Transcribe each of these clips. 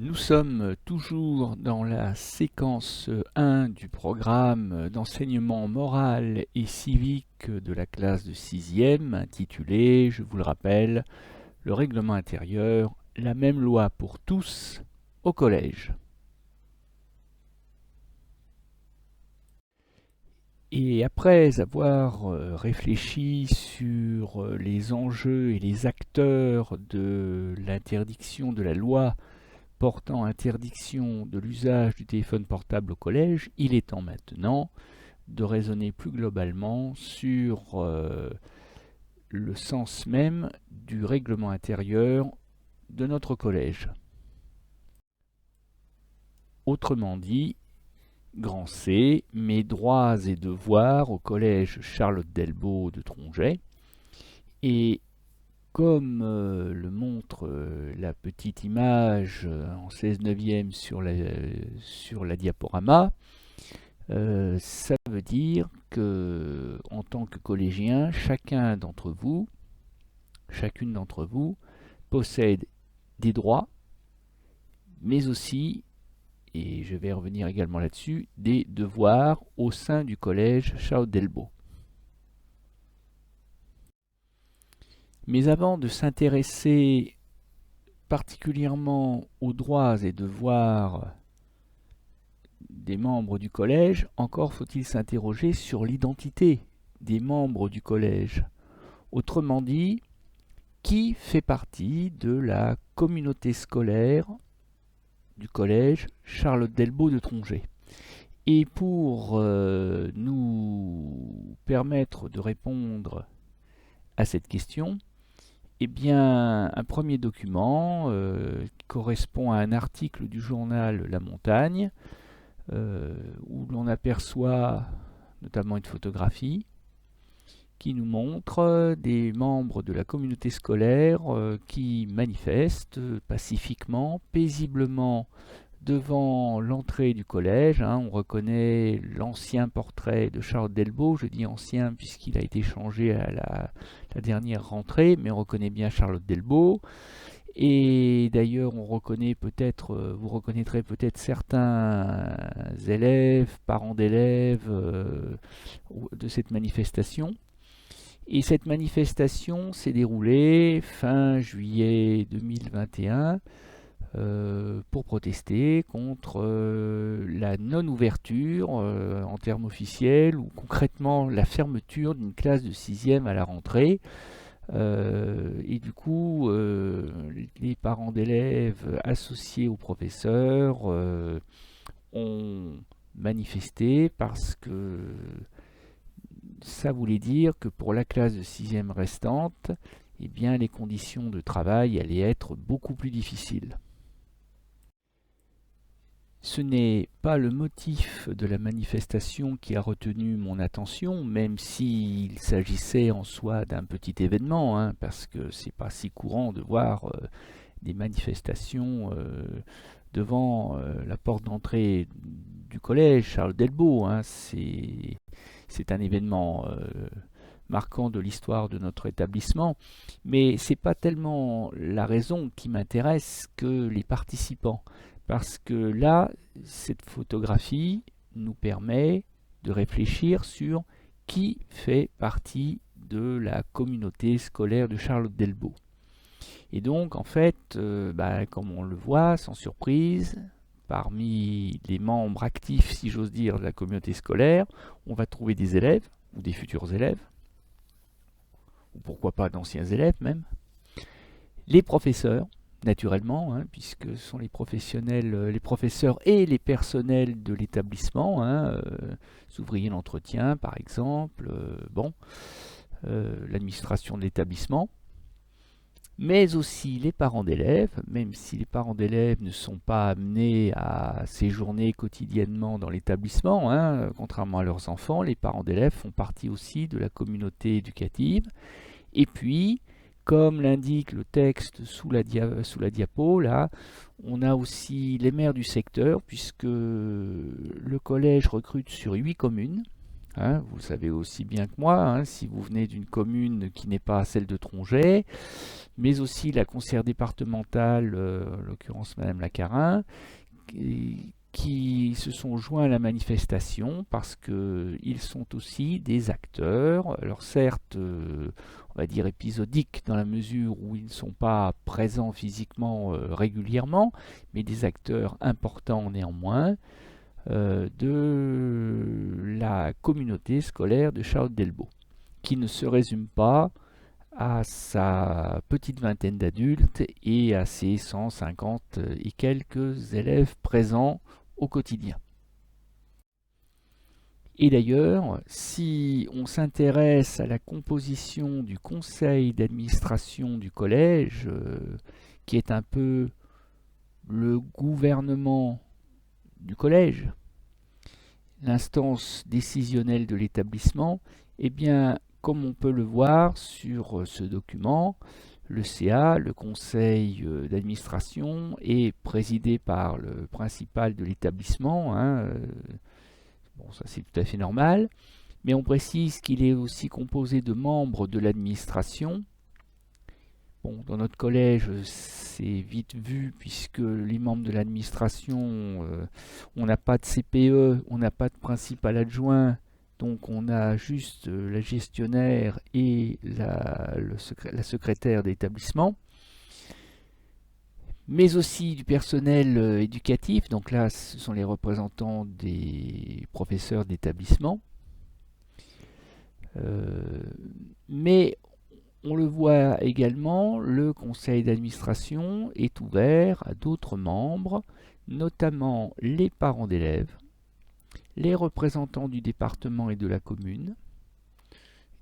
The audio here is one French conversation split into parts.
Nous sommes toujours dans la séquence 1 du programme d'enseignement moral et civique de la classe de 6e, intitulé, je vous le rappelle, le règlement intérieur, la même loi pour tous au collège. Et après avoir réfléchi sur les enjeux et les acteurs de l'interdiction de la loi portant interdiction de l'usage du téléphone portable au collège, il est temps maintenant de raisonner plus globalement sur le sens même du règlement intérieur de notre collège. Autrement dit, grand C, mes droits et devoirs au collège Charlotte Delbault de Tronget. Et comme le montre la petite image en 16/9 sur la diaporama, ça veut dire que en tant que collégien, chacune d'entre vous possède des droits, mais aussi, et je vais revenir également là-dessus, des devoirs au sein du collège Charlotte Delbault. Mais avant de s'intéresser particulièrement aux droits et devoirs des membres du collège, encore faut-il s'interroger sur l'identité des membres du collège. Autrement dit, qui fait partie de la communauté scolaire du collège Charlotte Delbault de Tronget. Et pour nous permettre de répondre à cette question, eh bien, un premier document qui correspond à un article du journal La Montagne, où l'on aperçoit notamment une photographie qui nous montre des membres de la communauté scolaire qui manifestent pacifiquement, paisiblement devant l'entrée du collège. On reconnaît l'ancien portrait de Charlotte Delbault, je dis ancien puisqu'il a été changé à la dernière rentrée, mais on reconnaît bien Charlotte Delbault. Et d'ailleurs, vous reconnaîtrez peut-être certains élèves, parents d'élèves de cette manifestation. Et cette manifestation s'est déroulée fin juillet 2021 pour protester contre la non-ouverture en termes officiels ou concrètement la fermeture d'une classe de 6e à la rentrée. Et du coup, les parents d'élèves associés aux professeurs ont manifesté parce que ça voulait dire que pour la classe de 6e restante, eh bien, les conditions de travail allaient être beaucoup plus difficiles. Ce n'est pas le motif de la manifestation qui a retenu mon attention, même s'il s'agissait en soi d'un petit événement, parce que c'est pas si courant de voir des manifestations devant la porte d'entrée du collège Charles Delbault. C'est un événement marquant de l'histoire de notre établissement, mais c'est pas tellement la raison qui m'intéresse que les participants. Parce que là, cette photographie nous permet de réfléchir sur qui fait partie de la communauté scolaire de Charlotte Delbault. Et donc, en fait, comme on le voit, sans surprise, parmi les membres actifs, si j'ose dire, de la communauté scolaire, on va trouver des élèves, ou des futurs élèves, ou pourquoi pas d'anciens élèves même, les professeurs, naturellement, puisque ce sont les professionnels, les professeurs et les personnels de l'établissement, les ouvriers d'entretien par exemple, l'administration de l'établissement, mais aussi les parents d'élèves, même si les parents d'élèves ne sont pas amenés à séjourner quotidiennement dans l'établissement, contrairement à leurs enfants, les parents d'élèves font partie aussi de la communauté éducative. Et puis, comme l'indique le texte sous la diapo, là, on a aussi les maires du secteur, puisque le collège recrute sur 8 communes, Hein, vous le savez aussi bien que moi, hein, si vous venez d'une commune qui n'est pas celle de Tronget, mais aussi la conseillère départementale, en l'occurrence Madame Lacarin, qui se sont joints à la manifestation parce qu'ils sont aussi des acteurs. Alors certes, on va dire épisodiques dans la mesure où ils ne sont pas présents physiquement régulièrement, mais des acteurs importants néanmoins de la communauté scolaire de Charlotte-Delbos, qui ne se résume pas à sa petite vingtaine d'adultes et à ses 150 et quelques élèves présents au quotidien. Et d'ailleurs, si on s'intéresse à la composition du conseil d'administration du collège, qui est un peu le gouvernement du collège, l'instance décisionnelle de l'établissement, eh bien, comme on peut le voir sur ce document, le CA, le conseil d'administration, est présidé par le principal de l'établissement. Bon, ça c'est tout à fait normal. Mais on précise qu'il est aussi composé de membres de l'administration. Bon, dans notre collège, c'est vite vu puisque les membres de l'administration, on n'a pas de CPE, on n'a pas de principal adjoint, donc on a juste la gestionnaire et la secrétaire d'établissement, mais aussi du personnel éducatif, donc là ce sont les représentants des professeurs d'établissement. Mais on le voit également, le conseil d'administration est ouvert à d'autres membres, notamment les parents d'élèves, les représentants du département et de la commune,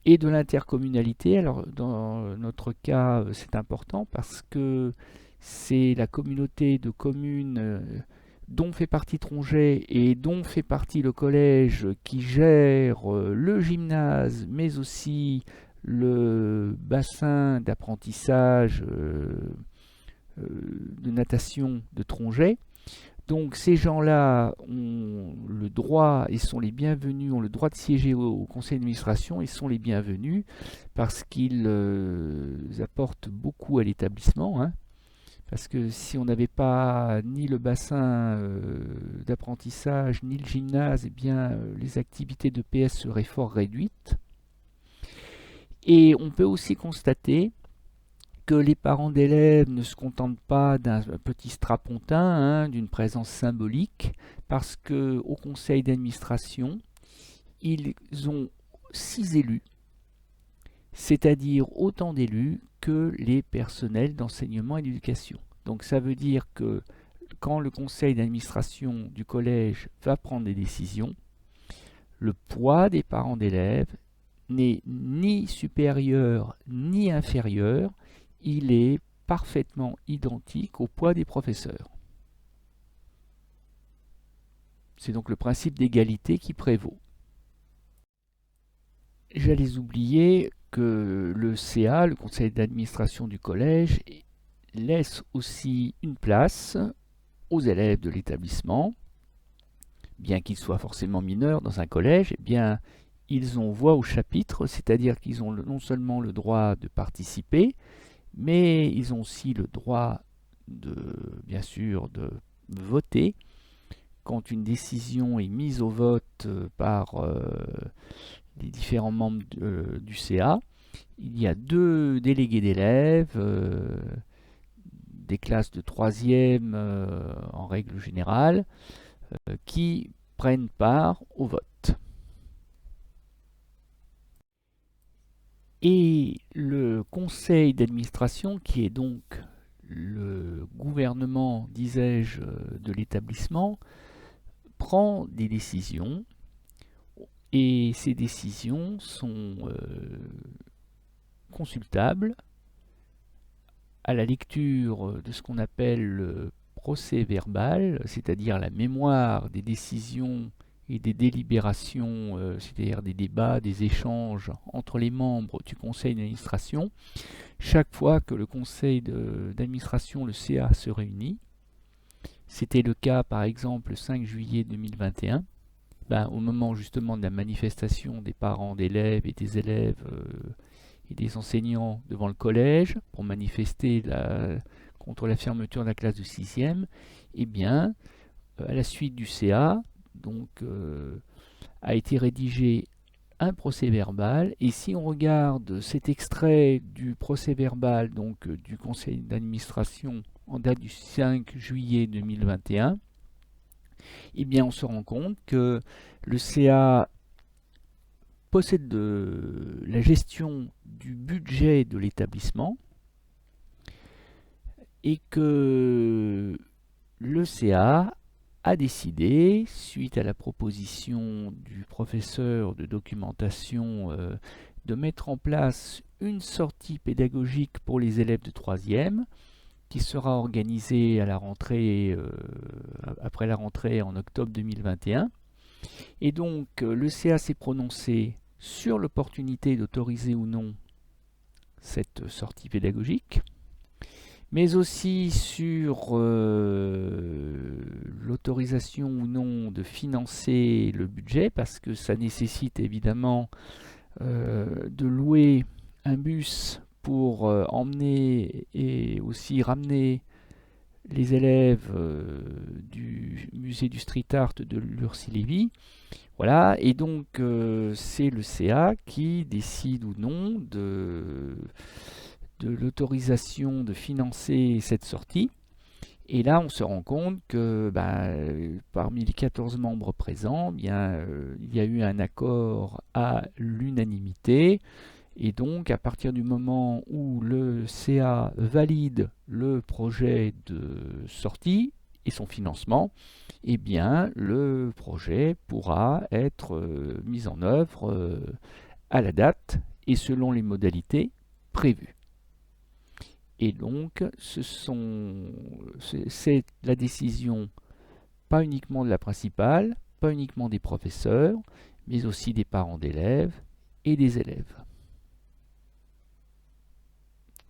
et de l'intercommunalité. Alors dans notre cas, c'est important parce que c'est la communauté de communes dont fait partie Tronget et dont fait partie le collège qui gère le gymnase, mais aussi le bassin d'apprentissage de natation de Tronget. Donc ces gens-là ont le droit et sont les bienvenus, ont le droit de siéger au conseil d'administration et sont les bienvenus parce qu'ils apportent beaucoup à l'établissement. Parce que si on n'avait pas ni le bassin d'apprentissage ni le gymnase, eh bien les activités de PS seraient fort réduites. Et on peut aussi constater que les parents d'élèves ne se contentent pas d'un petit strapontin, d'une présence symbolique, parce qu'au conseil d'administration, ils ont 6 élus, c'est-à-dire autant d'élus que les personnels d'enseignement et d'éducation. Donc ça veut dire que quand le conseil d'administration du collège va prendre des décisions, le poids des parents d'élèves n'est ni supérieur ni inférieur, il est parfaitement identique au poids des professeurs. C'est donc le principe d'égalité qui prévaut. J'allais oublier que le CA, le conseil d'administration du collège, laisse aussi une place aux élèves de l'établissement. Bien qu'ils soient forcément mineurs dans un collège, eh bien, ils ont voix au chapitre, c'est-à-dire qu'ils ont non seulement le droit de participer, mais ils ont aussi le droit bien sûr, de voter quand une décision est mise au vote par les différents membres du CA. Il y a 2 délégués d'élèves, des classes de 3e en règle générale, qui prennent part au vote. Et le conseil d'administration, qui est donc le gouvernement, disais-je, de l'établissement, prend des décisions et ces décisions sont consultables à la lecture de ce qu'on appelle le procès verbal, c'est-à-dire la mémoire des décisions et des délibérations, c'est-à-dire des débats, des échanges entre les membres du conseil d'administration, chaque fois que le conseil d'administration, le CA, se réunit. C'était le cas par exemple le 5 juillet 2021, au moment justement de la manifestation des parents d'élèves et des élèves et des enseignants devant le collège pour manifester contre la fermeture de la classe de 6e, eh bien, à la suite du CA, donc, a été rédigé un procès-verbal, et si on regarde cet extrait du procès-verbal donc du conseil d'administration en date du 5 juillet 2021, eh bien on se rend compte que le CA possède la gestion du budget de l'établissement et que le CA a décidé, suite à la proposition du professeur de documentation, de mettre en place une sortie pédagogique pour les élèves de 3e qui sera organisée à la rentrée, après la rentrée en octobre 2021. Et donc le CA s'est prononcé sur l'opportunité d'autoriser ou non cette sortie pédagogique, mais aussi sur l'autorisation ou non de financer le budget, parce que ça nécessite évidemment de louer un bus pour emmener et aussi ramener les élèves du musée du street art de Lurcy-Lévis. Voilà, et donc c'est le CA qui décide ou non de l'autorisation de financer cette sortie. Et là, on se rend compte que parmi les 14 membres présents, il y a eu un accord à l'unanimité. Et donc, à partir du moment où le CA valide le projet de sortie et son financement, eh bien, le projet pourra être mis en œuvre à la date et selon les modalités prévues. Et donc, c'est la décision pas uniquement de la principale, pas uniquement des professeurs, mais aussi des parents d'élèves et des élèves.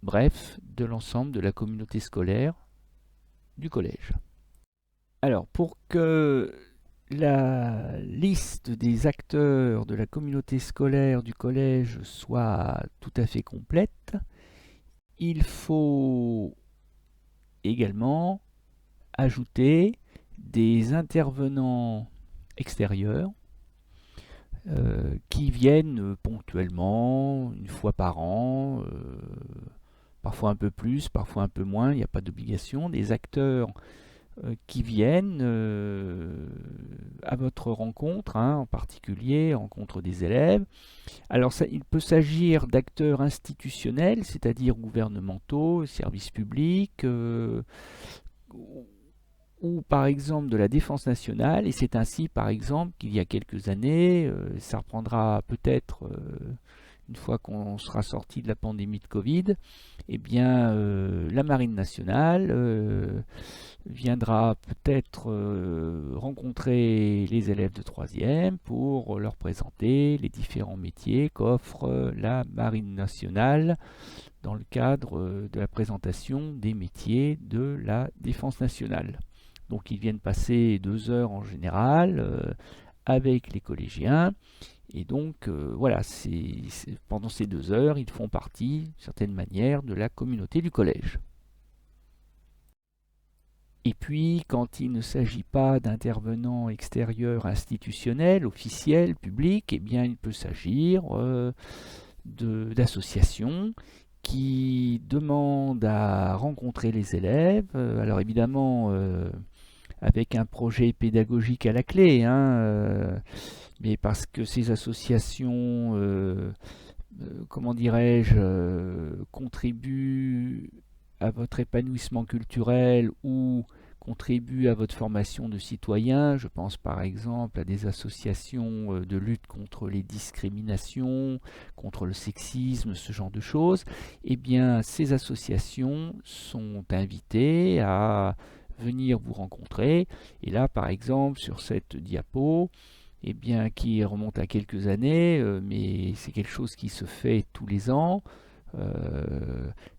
Bref, de l'ensemble de la communauté scolaire du collège. Alors, pour que la liste des acteurs de la communauté scolaire du collège soit tout à fait complète, il faut également ajouter des intervenants extérieurs qui viennent ponctuellement, une fois par an, parfois un peu plus, parfois un peu moins, il n'y a pas d'obligation, des acteurs qui viennent à votre rencontre, en particulier rencontre des élèves. Alors il peut s'agir d'acteurs institutionnels, c'est-à-dire gouvernementaux, services publics, ou par exemple de la défense nationale, et c'est ainsi par exemple qu'il y a quelques années, ça reprendra peut-être une fois qu'on sera sorti de la pandémie de Covid, eh bien la Marine nationale viendra peut-être rencontrer les élèves de 3e pour leur présenter les différents métiers qu'offre la Marine nationale dans le cadre de la présentation des métiers de la défense nationale. Donc ils viennent passer 2 heures en général avec les collégiens. Et donc voilà, pendant ces 2 heures, ils font partie, d'une certaine manière, de la communauté du collège. Et puis, quand il ne s'agit pas d'intervenants extérieurs institutionnels, officiels, publics, eh bien, il peut s'agir d'associations qui demandent à rencontrer les élèves. Alors évidemment, avec un projet pédagogique à la clé, mais parce que ces associations, comment dirais-je, contribuent à votre épanouissement culturel ou contribuent à votre formation de citoyen. Je pense par exemple à des associations de lutte contre les discriminations, contre le sexisme, ce genre de choses. Eh bien, ces associations sont invitées à venir vous rencontrer. Et là, par exemple, sur cette diapo, eh bien, qui remonte à quelques années, mais c'est quelque chose qui se fait tous les ans,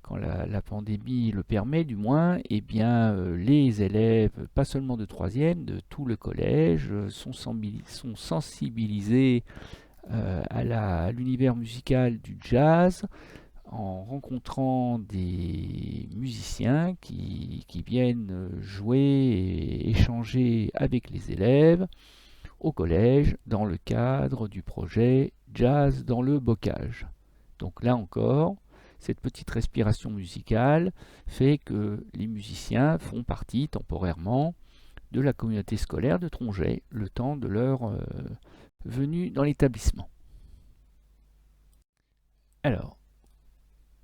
quand la pandémie le permet du moins, eh bien, les élèves, pas seulement de troisième, de tout le collège, sont sensibilisés à l'univers musical du jazz, en rencontrant des musiciens qui viennent jouer et échanger avec les élèves au collège dans le cadre du projet Jazz dans le bocage. Donc là encore, cette petite respiration musicale fait que les musiciens font partie temporairement de la communauté scolaire de Tronget le temps de leur venue dans l'établissement. Alors,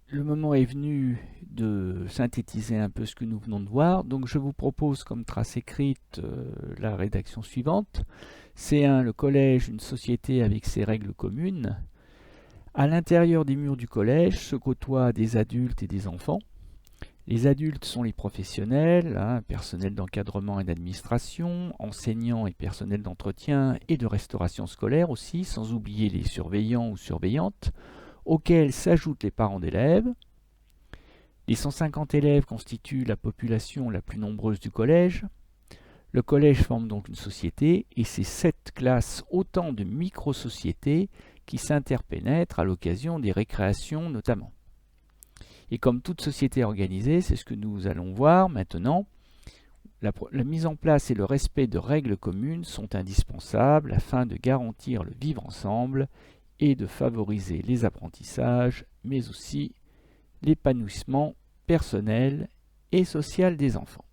le moment est venu de synthétiser un peu ce que nous venons de voir. Donc je vous propose comme trace écrite la rédaction suivante. C1, le collège, une société avec ses règles communes. À l'intérieur des murs du collège se côtoient des adultes et des enfants. Les adultes sont les professionnels, personnel d'encadrement et d'administration, enseignants et personnel d'entretien et de restauration scolaire aussi, sans oublier les surveillants ou surveillantes, auxquels s'ajoutent les parents d'élèves. Les 150 élèves constituent la population la plus nombreuse du collège. Le collège forme donc une société et c'est cette classe autant de micro-sociétés qui s'interpénètrent à l'occasion des récréations notamment. Et comme toute société organisée, c'est ce que nous allons voir maintenant, la mise en place et le respect de règles communes sont indispensables afin de garantir le vivre ensemble et de favoriser les apprentissages, mais aussi l'épanouissement personnel et social des enfants.